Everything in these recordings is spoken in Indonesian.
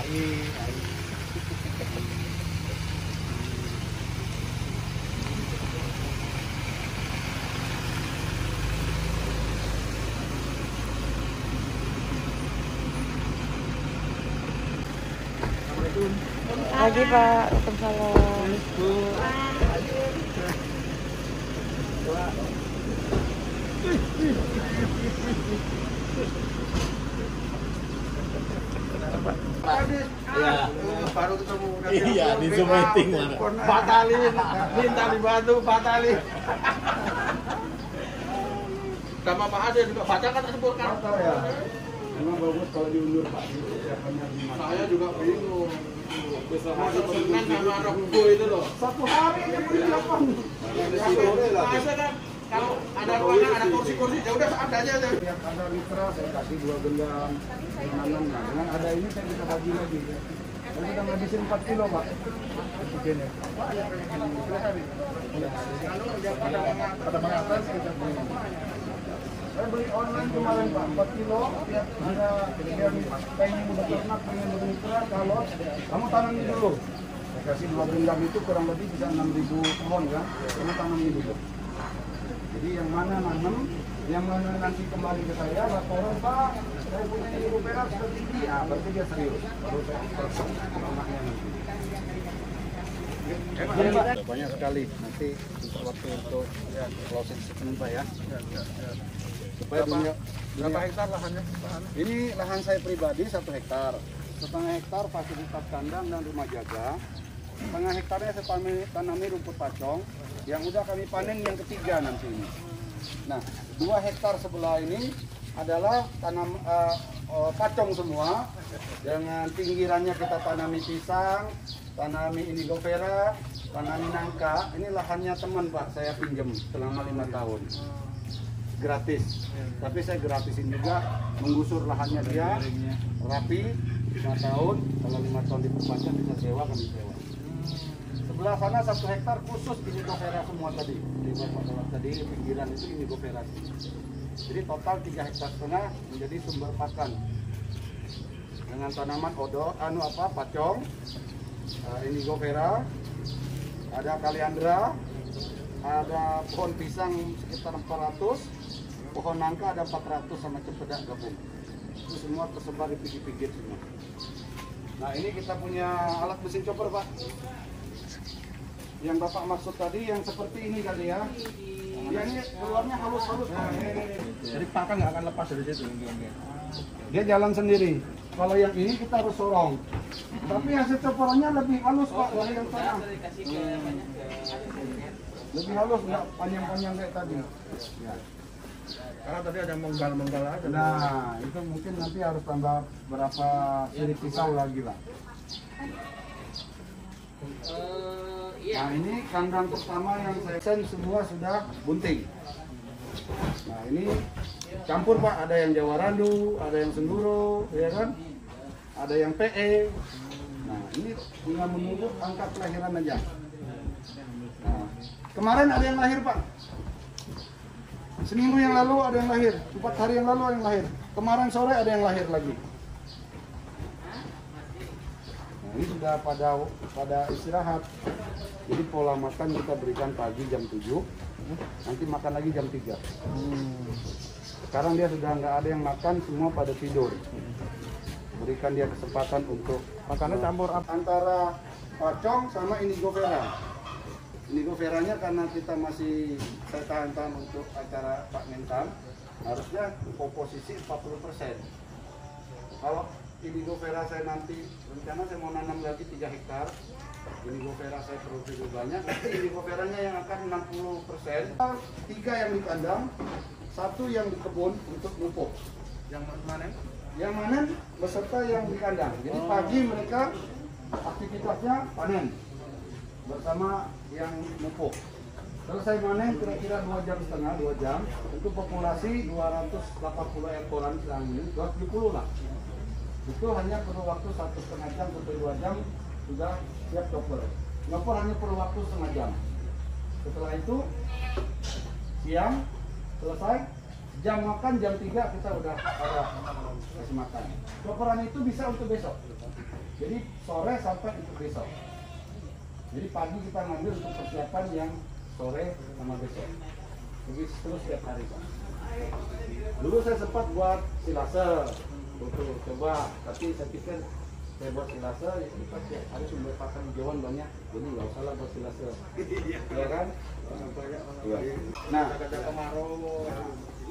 Pagi Pak, Waalaikumsalam. Ya, baru ketemu. Iya, di Zoom meeting mana? Batalin, minta dibantu, batalin. Sama Pak Ade juga baca kan tersebut kan? Ya. Memang bagus kalau diundur Pak. Saya juga bingung. Masuk Senin sama Rabu itu loh. Satu hari aja persiapan. Masa kan kalau ada ruangan, ada kursi-kursi, ya udah seadanya aja. Yang ada mitra saya kasih 2 gendang penanam. Nah, dengan ada ini saya bisa bagi lagi. Saya sudah ngabisin 4 kilo Pak. Oksigennya. Pada mengatas kita punya. Saya beli online kemarin Pak, 4 kilo, ya, ada yang pengen udah ternak, pengen bermitra, kalau kamu tanami dulu. Saya kasih 2 gendang itu kurang lebih bisa 6.000 pohon kan, kamu tanami dulu. Jadi yang mana nanam, yang mana nanti kembali ke saya, laporan Pak, saya punya ibu perak sudah tinggi, ya berarti dia serius. Baru saya persen anaknya nanti. Banyak sekali, nanti untuk waktu untuk closing statement Pak ya. Supaya berapa hektar lahannya? Ini lahan saya pribadi 1 hektar. Setengah hektar fasilitas kandang dan rumah jaga. Setengah hektarnya saya tanami rumput pacong yang udah kami panen yang ketiga nanti ini. Nah, 2 hektar sebelah ini adalah tanam pacong semua. Dengan pinggirannya kita tanami pisang, tanami indigo vera, tanami nangka. Ini lahannya teman Pak, saya pinjam selama 5 tahun. Gratis, tapi saya gratisin juga menggusur lahannya dia rapi 5 tahun, kalau 5 tahun diperpanjang bisa sewa, kami sewa. Sebelah sana 1 hektar khusus indigo vera semua tadi, di bawah tadi pinggiran itu indigo vera. Jadi total 3,5 hektar menjadi sumber pakan dengan tanaman pacong, indigo vera, ada kaliandra, ada pohon pisang sekitar 400, pohon nangka ada 400 sama cempedak gabung. Itu semua tersebar di pinggir-pinggir semua. Nah ini kita punya alat mesin chopper Pak. Yang Bapak maksud tadi yang seperti ini kali ya. Ya ini keluarnya halus-halus Pak. Jadi pakan nggak akan lepas dari situ. Dia jalan sendiri. Kalau yang ini kita harus sorong. Tapi hasil chopperannya lebih halus Pak dari yang sana. Lebih halus, nggak panjang-panjang kayak tadi. Ya. Karena tadi ada menggal-menggal aja. Nah, itu mungkin nanti harus tambah berapa sirip pisau lagi lah. Nah, ini kandang pertama yang saya sen semua sudah bunting. Nah, ini campur Pak, ada yang Jawa Randu, ada yang Senduro, ya kan? Ada yang PE. Nah, ini tinggal menunggu angka kelahiran aja. Nah, kemarin ada yang lahir Pak. Seminggu yang lalu ada yang lahir, 4 hari yang lalu ada yang lahir. Kemarin sore ada yang lahir lagi. Nah, ini sudah pada istirahat. Jadi pola makan kita berikan pagi jam 7, nanti makan lagi jam 3. Sekarang dia sudah nggak ada yang makan, semua pada tidur. Berikan dia kesempatan untuk Makannya campur antara pacong sama indigo vera. Indigo veranya karena kita masih saya tahan-tahan untuk acara Pak Mentan, harusnya komposisi 40%. Kalau indigo vera saya nanti rencana saya mau nanam lagi 3 hektar. Indigo vera saya produksi lebih banyak, nanti indigo veranya yang akan 60%. 3 yang di kandang, 1 yang di kebun untuk pupuk. yang manen. Yang manen beserta yang di kandang. Jadi pagi mereka aktivitasnya panen bersama yang mupuk. Selesai manen kira-kira 2,5 jam, 2 jam. Untuk populasi 280 ekoran sekarang ini, 270 lah. Itu hanya perlu waktu 1,5 jam sampai 2 jam sudah siap chopper. Chopper hanya perlu waktu setengah jam. Setelah itu siang selesai, jam makan jam 3 kita udah ada kasih makan. Chopperan itu bisa untuk besok. Jadi sore sampai untuk besok. Jadi pagi kita ngambil untuk persiapan yang sore sama besok. Begitu terus setiap hari Pak. Dulu saya sempat buat silase, coba, tapi saya pikir saya buat silase, ini pasti ada sumber pakan hijauan banyak, jadi nggak usah lah buat silase, ya kan? Nah,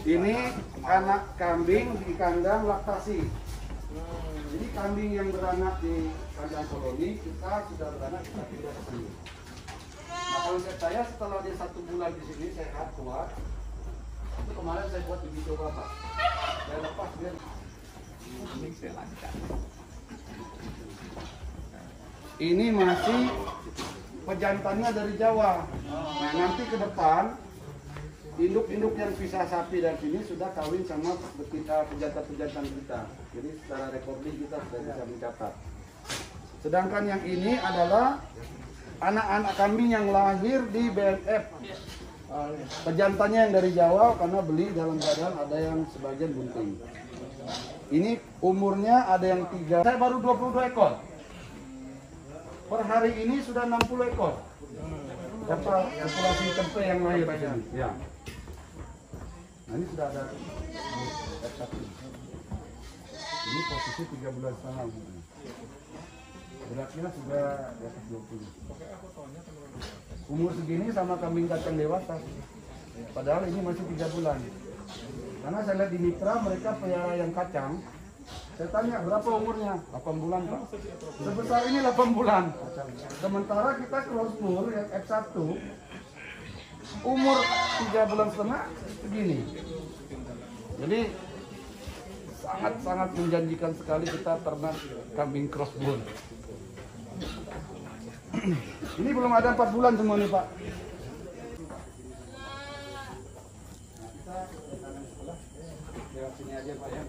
ini anak kambing di kandang laktasi. Jadi kambing yang beranak di kandang koloni kita sudah beranak, kita pindah ke sini. Nah, konsep saya setelah dia 1 bulan di sini sehat kuat, itu kemarin saya buat uji coba Pak. Saya lepas dia. Ini masih pejantannya dari Jawa. Nah, nanti ke depan induk-induk yang pisah sapi dari sini sudah kawin sama pejantan-pejantan kita. Jadi secara recording kita sudah bisa mencatat. Sedangkan yang ini adalah anak-anak kambing yang lahir di BNF. Pejantannya yang dari Jawa karena beli dalam keadaan ada yang sebagian bunting. Ini umurnya ada yang 3. Saya baru 22 ekor. Per hari ini sudah 60 ekor. Populasi tempe yang lahir di sini. Ya. Nah, ini sudah ada F1. Ini posisi 3 bulan setengah. Beratnya sudah di atas 20. Umur segini sama kambing kacang dewasa. Padahal ini masih 3 bulan. Karena saya lihat di mitra mereka pelihara yang kacang. Saya tanya berapa umurnya? 8 bulan Pak. Sebesar ini 8 bulan. Sementara kita crossbur yang F1 umur 3 bulan setengah segini. Jadi sangat-sangat menjanjikan sekali kita ternak kambing crossbur. Ini belum ada 4 bulan semua nih Pak. Lewat sini aja Pak ya.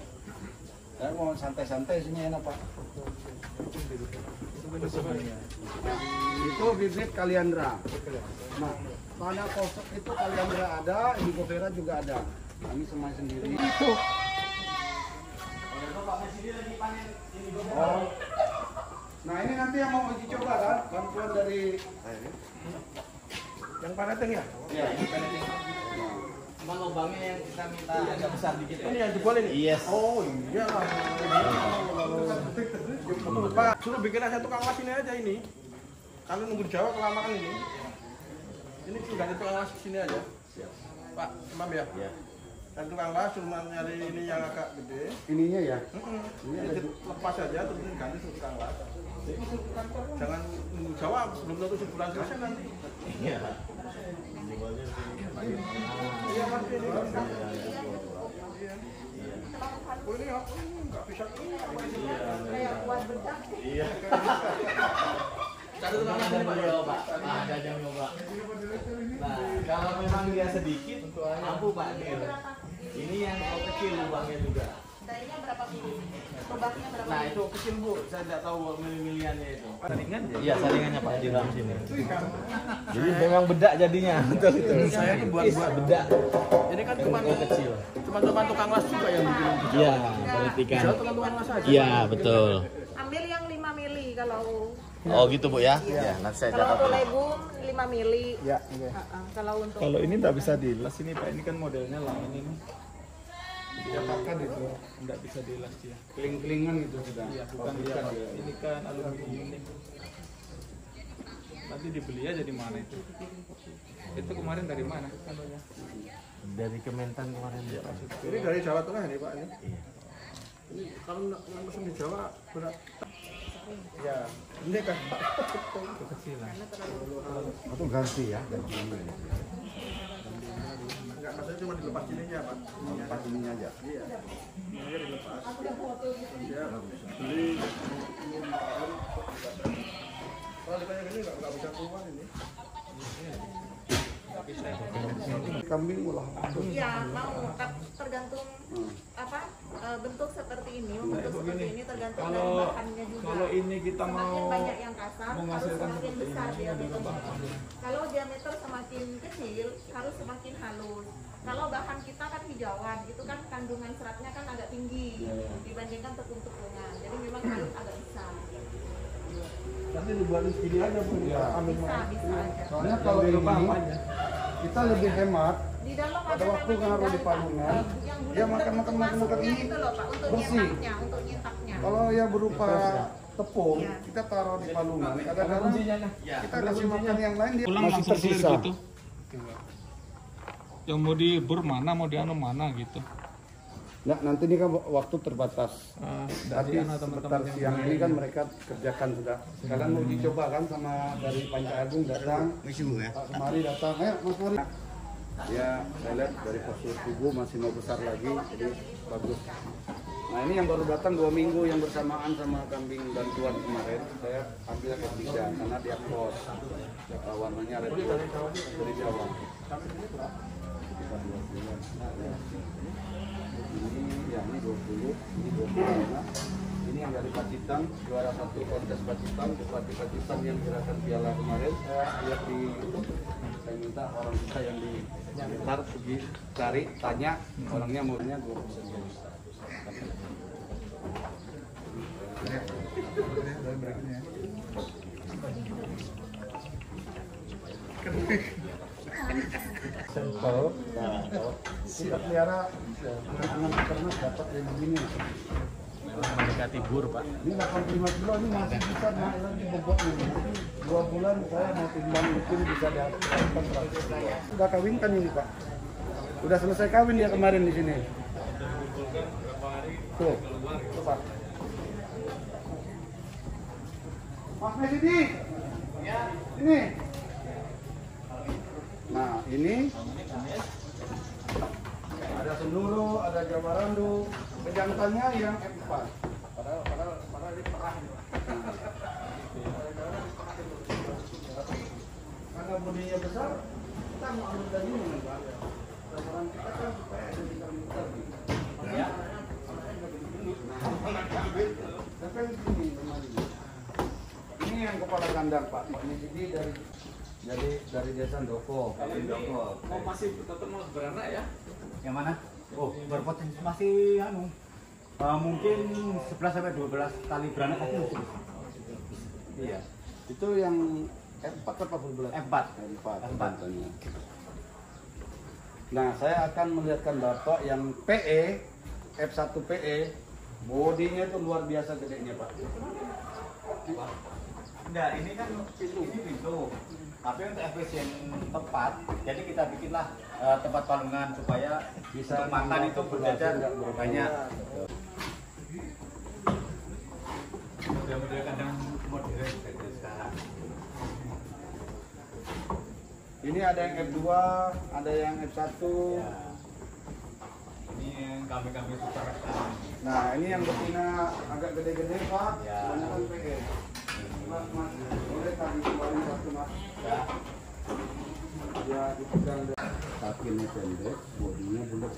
Saya mau santai-santai sini enak Pak. Itu bibit kaliandra. Nah, pada kosok itu kaliandra ada, Hibovera juga ada. Kami semai sendiri. Itu. Oh. Nah ini nanti yang mau uji coba kan, bantuan dari yang paneting ya? Iya, paneting. Cuma lubangnya yang kita minta agak besar dikit. Ini yang jebol ini? Yes. Oh iya lah. Pak, suruh bikin aja tukang las ini aja ini. Kalau nunggu di Jawa kelamaan ini. Ini ganti tukang las sini aja. Pak, Imam ya? Iya. Dan tukang las cuma nyari ini yang agak gede. Ininya ya? Ini lepas aja terus ganti tukang las. Jangan nunggu Jawa, belum tentu sebulan selesai nanti. Iya. Iya mas ini. Oh ini nggak bisa. Kayak buat bedak. Iya. Satu tukang las Pak coba. Ada yang coba. Nah, kalau memang dia sedikit, mampu Pak Nir. Ini yang kecil lubangnya juga. Dainya berapa Bu? Lubangnya berapa? Nah itu kecil Bu, saya tidak tahu mili-miliannya itu. Saringan ya? Iya saringannya Pak di dalam sini. Jadi memang bedak jadinya. Betul itu. Saya ini buat bedak. Ini kan cuma kecil. Cuma tukang las juga yang bikin. Iya, politikan. Jauh tukang las aja. Iya betul. Ambil yang 5 mili kalau Oh gitu Bu ya? Iya. Nanti saya kalau catat. untuk lebum 5 mili. Ya, oke. Kalau untuk Kalau ini nggak bisa dilas ini Pak, ini kan modelnya lain ini. Jakarta itu nggak bisa dilas ya. Keling-kelingan gitu sudah. Iya, bukan dia. Ini kan aluminium nih. Nanti dibeli aja di mana itu? Itu kemarin dari mana? Dari Kementan kemarin ya. Ini dari Jawa Tengah nih Pak ini. Iya. Ini kalau yang pesen di Jawa berat. Ya, ini kan Pak. Kecilan. Atau ganti ya, ganti ini. Enggak, maksudnya cuma dilepas ininya Pak. Lepas ininya aja. Iya. Ini dilepas. Ya, beli. Kalau ditanya gini nggak bisa keluar ini. Kambing ulah. Iya, mau tergantung apa bentuk seperti ini, membentuk seperti ini tergantung dari bahannya juga. Kalau ini kita Semakin mau banyak yang kasar, harus menghasilkan semakin seperti besar ini, diameternya. Kalau diameter semakin kecil, harus semakin halus. Kalau bahan kita kan hijauan, itu kan kandungan seratnya kan agak tinggi dibandingkan tepung-tepungan. Jadi memang harus agak besar. nanti dibuatin segini aja Bu. Iya. Ambil Bisa aja. Soalnya kalau ini kita lebih hemat. Di dalam Pada waktu ngaruh di palungan, dia makan ini itu loh Pak, untuk bersih. nyetaknya, untuk nyetaknya. Kalau yang berupa tepung, Iya. kita taruh di palungan. Kadang-kadang kita kasih makan yang lain dia pulang masih langsung clear tersisa. gitu. Yang mau dibur mana, mau dianu mana gitu. Nah, nanti ini kan waktu terbatas. Tapi anu sebentar siang ini kan mereka kerjakan sudah. Kalian mau dicoba kan sama dari Panca Agung datang, Pak Sumari datang, ayo Mas Mari. Ya, saya lihat dari postur tubuh masih mau besar lagi, jadi bagus. Nah ini yang baru datang 2 minggu yang bersamaan sama kambing bantuan kemarin, saya ambil ketiga karena dia kos, warnanya red dari Jawa. Ini ya ini 20, ini 25. Ini yang dari Pacitan, juara 1 kontes Pacitan, Bupati Pacitan yang gerakan piala kemarin. Saya lihat di YouTube, saya minta orang kita yang di Blitar pergi cari, tanya orangnya maunya 20%. Sampel, kita pelihara anak ternak dapat yang begini. Mendekati bur, Pak. Ini 85 kilo, ini masih bisa naik lagi bobot ini. 2 bulan saya mau timbang mungkin bisa dapat 100 kilo. Sudah kawinkan ini Pak. Sudah selesai kawin dia kemarin di sini. Tuh, coba. Mas Mesidi, ini. Nah, ini ada Senduro, ada Jawarandu, pejantannya yang F4. Padahal ini perah. Karena bodinya besar, kita mau ambil dari ini, Pak. Sasaran kita kan supaya ada muter-muter gitu. Ya. Sampai di sini kemarin. Ini yang kepala kandang Pak. Pak Mesidi dari Desa Ndoko. Oh masih tetap mau beranak ya? Yang mana? Oh, berpotensi masih mungkin 11 sampai 12 kali beranak aja masih bisa. Iya. Itu yang F4 apa full blood? F4. F4. Nah, saya akan melihatkan Bapak yang PE, F1 PE, bodinya itu luar biasa gedenya Pak. Enggak, ini kan pintu. Tapi untuk efisien tepat, jadi kita bikinlah tempat palungan supaya Bisa untuk makan itu berjajar banyak. Model-model kandang modern sekarang. Ini ada yang F2, ada yang F1. Ini yang kambing-kambing super rekan. Nah, ini yang betina agak gede-gede Pak, Ya. banyak kan PE. Mas, boleh kami keluarin satu Mas? Ya. Ya, dipegang kakinya pendek, bodinya bulat.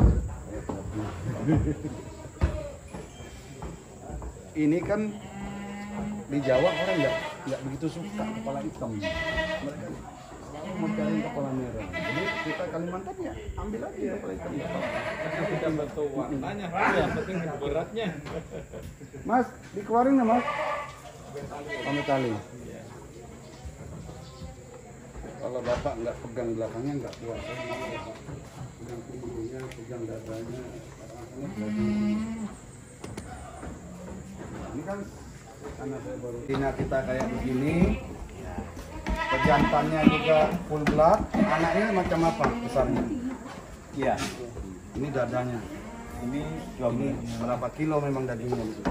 Ini kan di Jawa orang nggak begitu suka kepala hitam. Mereka mau cari kepala merah. Jadi kita Kalimantan ya ambil aja kepala hitam. Kita bantu warnanya, yang penting beratnya. Mas, dikeluarin nggak Mas? Kami tali. Kalau Bapak nggak pegang belakangnya nggak kuat. Pegang punggungnya, pegang dadanya. Ini kan karena saya baru kita kayak begini. Pejantannya juga full blood. Anaknya macam apa besarnya? Iya. Ini dadanya. Ini Ini berapa kilo memang dagingnya itu?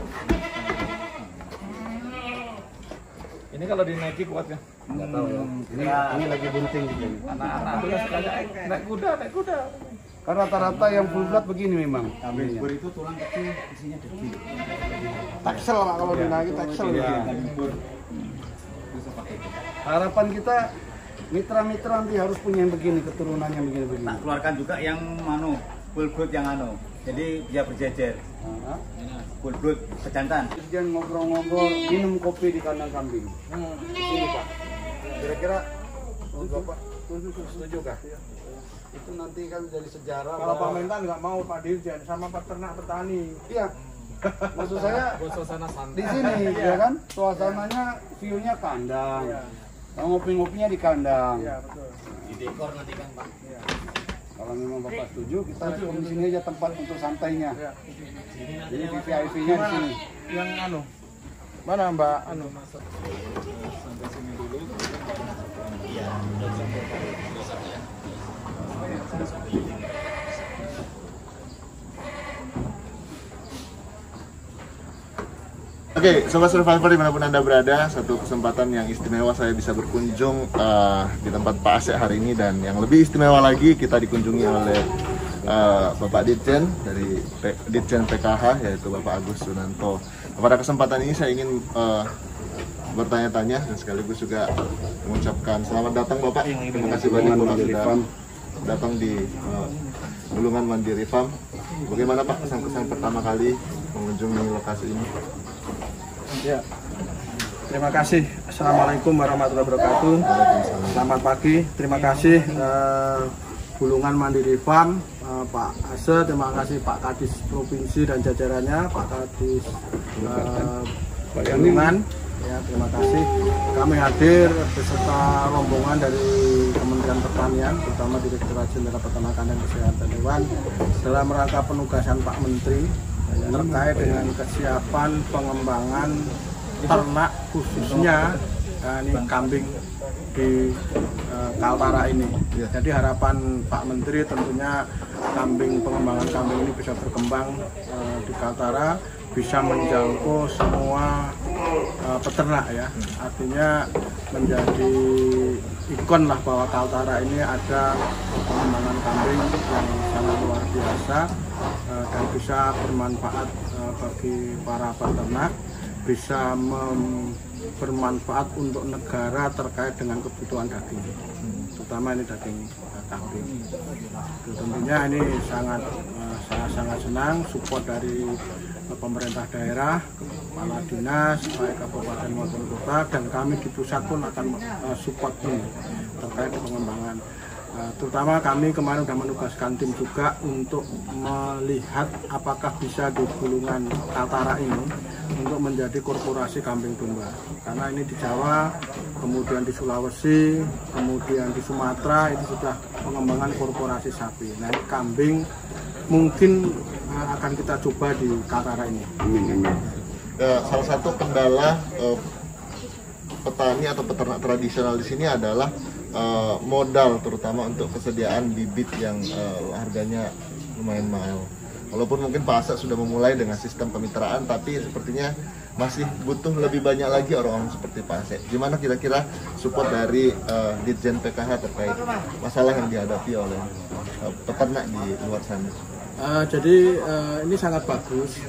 Ini kalau dinaiki kuat ya. Nggak tahu ya. Ini lagi bunting gitu. Anak-anak dulu sekali naik kuda. Kan rata-rata yang full blood begini memang. kambing bur itu tulang kecil, isinya daging. Taksel Pak kalau dinaikin taksel Iya. ya. Kambing bur bisa pakai itu. Harapan kita mitra-mitra nanti harus punya yang begini, keturunan yang begini-begini. Tak keluarkan juga yang full blood yang jadi dia berjejer. Nah, Full blood pejantan. Jangan ngobrol-ngobrol, minum kopi di kandang kambing. Ini Pak. Kira-kira menurut Bapak setuju kah? Itu nanti kan jadi sejarah. Kalau Pak bahwa- Mentan nggak mau Pak Dirjen sama peternak petani. Iya, Maksud saya Buat suasana di santai. sini ya kan, suasananya view-nya kandang. Ngopi-ngopinya di kandang. Iya, betul. Di dekor nanti kan Pak. Kalau memang Bapak setuju, kita di sini aja tempat untuk santainya. Iya. Jadi VIP-nya di sini. Yang anu. Mana Mbak anu? Sampai sini dulu. Oke, Sobat Survivor dimanapun Anda berada, satu kesempatan yang istimewa saya bisa berkunjung di tempat Pak Asep hari ini, dan yang lebih istimewa lagi kita dikunjungi oleh Bapak Ditjen dari Ditjen PKH, yaitu Bapak Agus Sunanto. Pada kesempatan ini saya ingin bertanya-tanya dan sekaligus juga mengucapkan selamat datang Bapak. Terima kasih banyak Bapak sudah datang di Bulungan Mandiri Farm. Bagaimana Pak kesan-kesan pertama kali mengunjungi lokasi ini? Ya. Terima kasih. Assalamualaikum warahmatullahi wabarakatuh. Selamat pagi. Terima kasih Bulungan Mandiri Farm, Pak Ase. Terima kasih Pak Kadis Provinsi dan jajarannya, Pak Kadis Bulungan. Ya, terima kasih. Kami hadir beserta rombongan dari Kementerian Pertanian, terutama Direktorat Jenderal Peternakan dan Kesehatan Hewan, dalam rangka penugasan Pak Menteri terkait dengan kesiapan pengembangan ternak khususnya ini kambing di Kaltara ini. Jadi harapan Pak Menteri tentunya pengembangan kambing ini bisa berkembang di Kaltara, bisa menjangkau semua peternak ya. Artinya menjadi ikon lah bahwa Kaltara ini ada pengembangan kambing yang sangat luar biasa dan bisa bermanfaat bagi para peternak, bisa bermanfaat untuk negara terkait dengan kebutuhan daging, terutama ini daging kambing. Tentunya ini saya sangat senang support dari pemerintah daerah, kepala dinas, baik kabupaten maupun kota, dan kami di pusat pun akan support ini terkait pengembangan. Terutama kami kemarin sudah menugaskan tim juga untuk melihat apakah bisa di Bulungan Kaltara ini untuk menjadi korporasi kambing domba. Karena ini di Jawa, kemudian di Sulawesi, kemudian di Sumatera itu sudah pengembangan korporasi sapi. Nah, ini kambing mungkin akan kita coba di Kaltara ini. Salah satu kendala petani atau peternak tradisional di sini adalah modal, terutama untuk kesediaan bibit yang harganya lumayan mahal. Walaupun mungkin Pak Asep sudah memulai dengan sistem kemitraan, tapi sepertinya masih butuh lebih banyak lagi orang-orang seperti Pak Asep. Gimana kira-kira support dari Ditjen PKH terkait masalah yang dihadapi oleh peternak di luar sana? Jadi ini sangat bagus.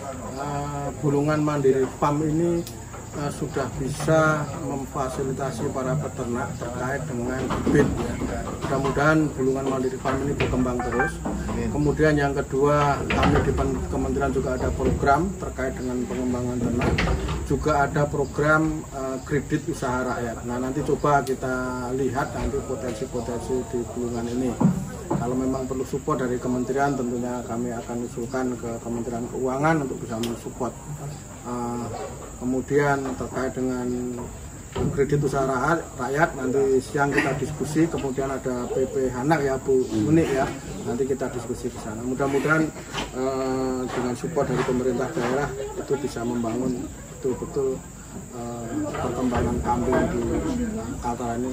Bulungan Mandiri Farm ini sudah bisa memfasilitasi para peternak terkait dengan bibit ya. Mudah-mudahan Bulungan Mandiri Farm ini berkembang terus. Kemudian yang kedua, kami di Kementerian juga ada program terkait dengan pengembangan ternak. Juga ada program kredit usaha rakyat. Nah, nanti coba kita lihat nanti potensi-potensi di Bulungan ini. Kalau memang perlu support dari kementerian, tentunya kami akan usulkan ke Kementerian Keuangan untuk bisa mensupport. Kemudian terkait dengan kredit usaha rakyat, nanti siang kita diskusi. Kemudian ada PP Hanak ya Bu Unik ya, nanti kita diskusi ke sana. Mudah-mudahan dengan support dari pemerintah daerah itu bisa membangun betul-betul perkembangan kambing di Kaltara ini.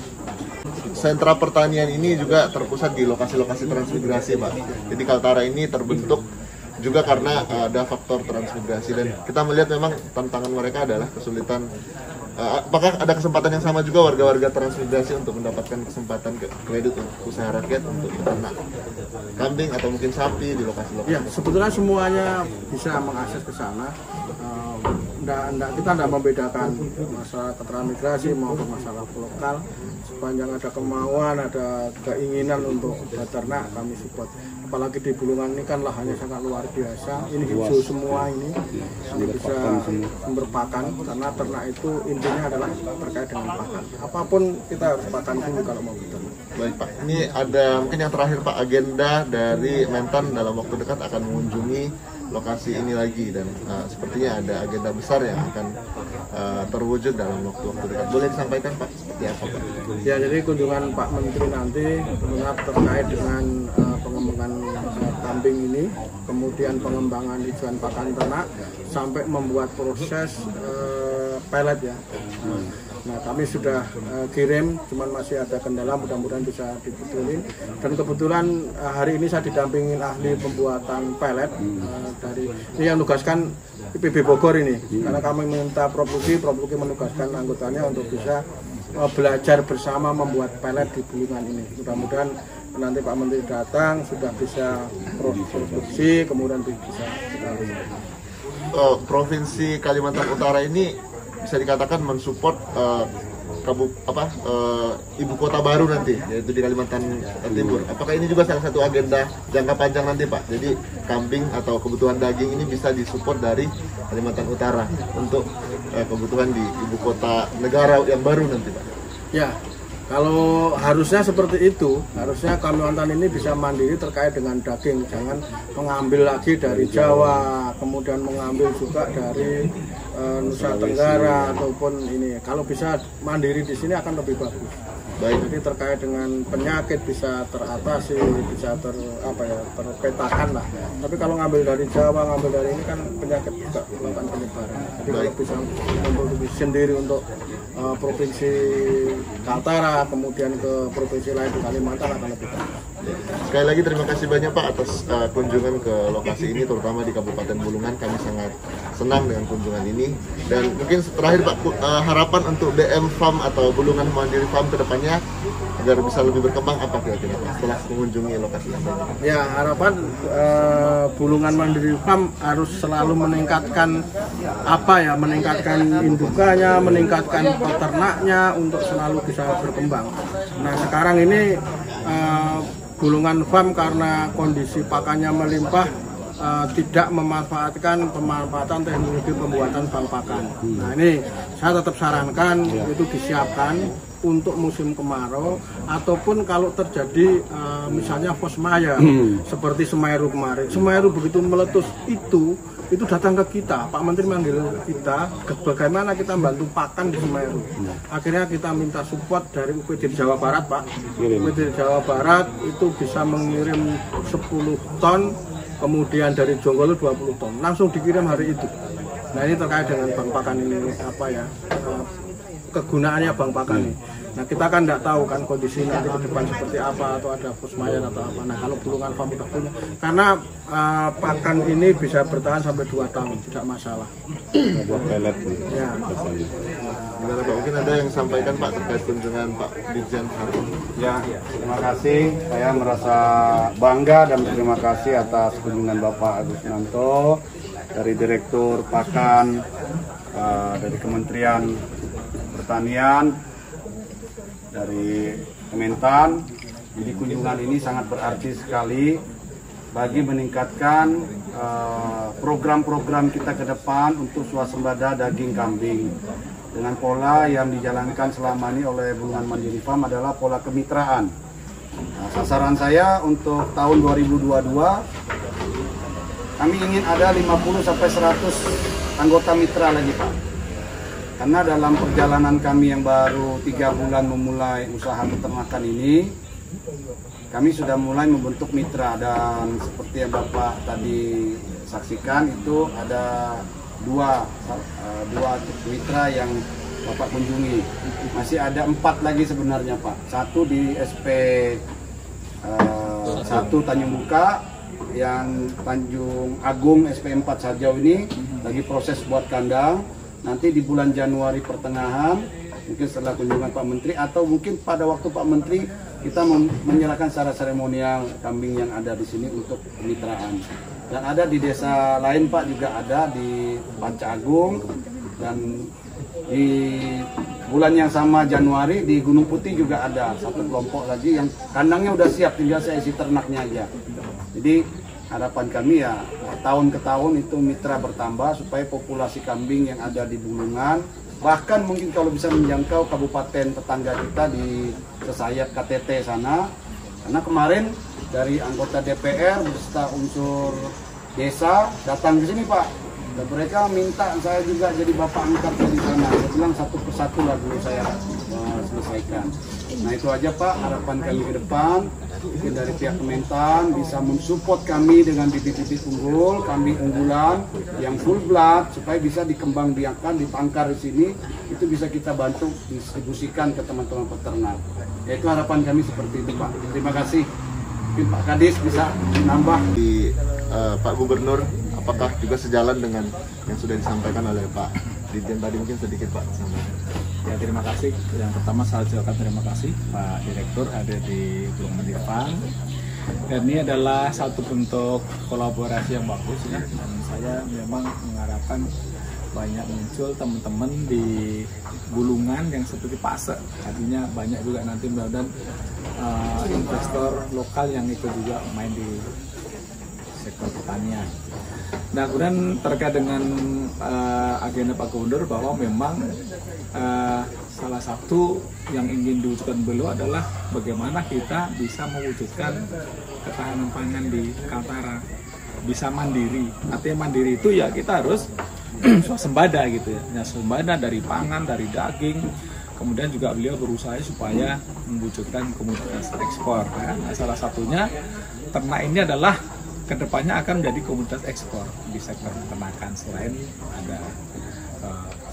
Sentra pertanian ini juga terpusat di lokasi-lokasi transmigrasi, Pak. Jadi Kaltara ini terbentuk juga karena ada faktor transmigrasi, dan kita melihat memang tantangan mereka adalah kesulitan. Apakah ada kesempatan yang sama juga warga-warga transmigrasi untuk mendapatkan kesempatan kredit usaha rakyat untuk ternak kambing atau mungkin sapi di lokasi-lokasi? Ya, sebetulnya semuanya bisa mengakses ke sana. Kita tidak membedakan masalah transmigrasi maupun masalah lokal. Sepanjang ada kemauan, ada keinginan untuk beternak, kami support. Apalagi di Bulungan ini kan lahannya sangat luar biasa. Ini hijau semua ini bisa sumber pakan, karena ternak itu intinya adalah terkait dengan pakan. Apapun kita harus pakan dulu kalau mau beternak. Baik Pak, ini ada mungkin yang terakhir Pak, agenda dari Mentan dalam waktu dekat akan mengunjungi lokasi ini lagi dan sepertinya ada agenda besar yang akan terwujud dalam waktu-waktu dekat. Boleh disampaikan Pak seperti apa Pak? Ya, jadi kunjungan Pak Menteri nanti tentunya terkait dengan pengembangan kambing ini, kemudian pengembangan hijauan pakan ternak sampai membuat proses pelet ya. Nah, kami sudah kirim, cuman masih ada kendala, mudah-mudahan bisa dibetulin. Dan kebetulan hari ini saya didampingin ahli pembuatan pelet dari ini yang menugaskan IPB Bogor ini, karena kami minta Propuki menugaskan anggotanya untuk bisa belajar bersama membuat pelet di Bulungan ini. Mudah-mudahan nanti Pak Menteri datang sudah bisa produksi, kemudian bisa Provinsi Kalimantan Utara ini bisa dikatakan mensupport ibu kota baru nanti, yaitu di Kalimantan Timur. Apakah ini juga salah satu agenda jangka panjang nanti Pak? Jadi kambing atau kebutuhan daging ini bisa disupport dari Kalimantan Utara untuk kebutuhan di ibu kota negara yang baru nanti Pak? Ya, kalau harusnya seperti itu, harusnya Kalimantan ini bisa mandiri terkait dengan daging, jangan mengambil lagi dari Jawa, kemudian mengambil juga dari Nusa Tenggara ataupun ini. Kalau bisa mandiri di sini akan lebih bagus. Baik. Jadi terkait dengan penyakit bisa teratasi, bisa terpetakan lah. Tapi kalau ngambil dari Jawa, ngambil dari ini kan penyakit juga melakukan penyebaran. Jadi kalau bisa memproduksi sendiri untuk provinsi Kaltara, kemudian ke provinsi lain di Kalimantan akan lebih baik. Sekali lagi terima kasih banyak Pak atas kunjungan ke lokasi ini, terutama di Kabupaten Bulungan. Kami sangat senang dengan kunjungan ini. Dan mungkin terakhir Pak, harapan untuk BM Farm atau Bulungan Mandiri Farm ke depannya agar bisa lebih berkembang apa kira-kira Pak setelah mengunjungi lokasi ini? Ya, harapan Bulungan Mandiri Farm harus selalu meningkatkan meningkatkan indukannya, meningkatkan peternaknya untuk selalu bisa berkembang. Nah, sekarang ini Bulungan Farm karena kondisi pakannya melimpah tidak memanfaatkan pemanfaatan teknologi pembuatan bank pakan. Nah, ini saya tetap sarankan itu disiapkan untuk musim kemarau, ataupun kalau terjadi misalnya fosmaya seperti Semeru kemarin. Semeru begitu meletus itu datang ke kita, Pak Menteri manggil kita bagaimana kita bantu pakan di Semeru. Akhirnya kita minta support dari UPD Jawa Barat Pak. UPD Jawa Barat itu bisa mengirim 10 ton, kemudian dari Jonggol 20 ton, langsung dikirim hari itu. Nah, ini terkait dengan bank pakan ini kegunaannya bank pakan ini. Nah, kita kan tidak tahu kan kondisi nanti ke depan seperti apa, atau ada fosmayan atau apa. Nah, kalau Bulungan Farm udah punya, karena pakan ini bisa bertahan sampai 2 tahun, tidak masalah. Ya. Gimana Pak? Mungkin ada yang sampaikan Pak terkait kunjungan Pak Dirjen hari ini? Ya, terima kasih. Saya merasa bangga dan terima kasih atas kunjungan Bapak Agus Nanto dari Direktur Pakan dari Kementerian Pertanian, dari Kementan. Jadi kunjungan ini sangat berarti sekali bagi meningkatkan program-program kita ke depan untuk swasembada daging kambing. Dengan pola yang dijalankan selama ini oleh Bulungan Mandiri Farm adalah pola kemitraan. Nah, sasaran saya untuk tahun 2022 kami ingin ada 50-100 anggota mitra lagi Pak. Karena dalam perjalanan kami yang baru 3 bulan memulai usaha peternakan ini, kami sudah mulai membentuk mitra, dan seperti yang Bapak tadi saksikan itu ada dua mitra yang Bapak kunjungi. Masih ada 4 lagi sebenarnya Pak. Satu di SP 1 Tanjung Buka, yang Tanjung Agung SP 4 Sajau ini lagi proses buat kandang. Nanti di bulan Januari pertengahan, mungkin setelah kunjungan Pak Menteri, atau mungkin pada waktu Pak Menteri, kita menyerahkan secara seremonial kambing yang ada di sini untuk kemitraan. Dan ada di desa lain Pak, juga ada di Panca Agung, dan di bulan yang sama Januari di Gunung Putih juga ada satu kelompok lagi yang kandangnya udah siap, tinggal saya isi ternaknya aja. Jadi harapan kami ya tahun ke tahun itu mitra bertambah supaya populasi kambing yang ada di Bulungan, bahkan mungkin kalau bisa menjangkau kabupaten tetangga kita di sesayap KTT sana. Karena kemarin dari anggota DPR beserta unsur desa datang ke sini Pak. Dan mereka minta saya juga jadi bapak angkat di sana. Saya bilang satu persatu lah dulu saya selesaikan. Nah itu aja Pak, harapan kami ke depan. Mungkin dari pihak Kementan bisa mensupport kami dengan bibit-bibit unggul, kambing unggulan yang full blood supaya bisa dikembangbiakkan, ditangkar di sini. Itu bisa kita bantu distribusikan ke teman-teman peternak. Yaitu harapan kami seperti itu Pak. Terima kasih. Mungkin Pak Kadis bisa menambah. Di Pak Gubernur, apakah juga sejalan dengan yang sudah disampaikan oleh Pak Dirjen tadi? Mungkin sedikit Pak. Ya, terima kasih. Yang pertama saya ucapkan terima kasih Pak Direktur hadir di Gunung Mendirpan. Dan ini adalah satu bentuk kolaborasi yang bagus ya. Dan saya memang mengharapkan banyak muncul teman-teman di gulungan yang seperti Pase. Artinya banyak juga nanti mudah-mudahan investor lokal yang ikut juga main di sektor pertanian. Nah, kemudian terkait dengan agenda Pak Gubernur bahwa memang salah satu yang ingin diwujudkan beliau adalah bagaimana kita bisa mewujudkan ketahanan pangan di Kaltara, bisa mandiri. Artinya mandiri itu ya kita harus swasembada gitu ya, swasembada dari pangan, dari daging. Kemudian juga beliau berusaha supaya mewujudkan komoditas ekspor. Nah, salah satunya ternak ini adalah kedepannya akan menjadi komoditas ekspor di sektor peternakan. Selain ada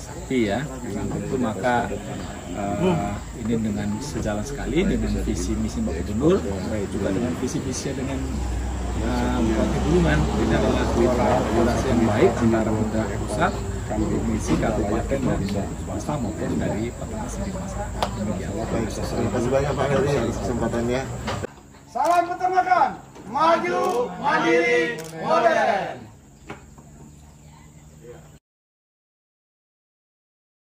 sapi ya, dengan tentu maka ini dengan sejalan sekali dengan visi misi Pak Gubernur, baik juga dengan visi misi dengan Bupati Bulungan. Ini adalah kolaborasi yang baik antara pemerintah pusat, misi kabupaten dan swasta maupun dari peternak sendiri masyarakat. Terima kasih banyak Pak Heri atas kesempatannya. Salam peternakan, maju, mandiri, modern.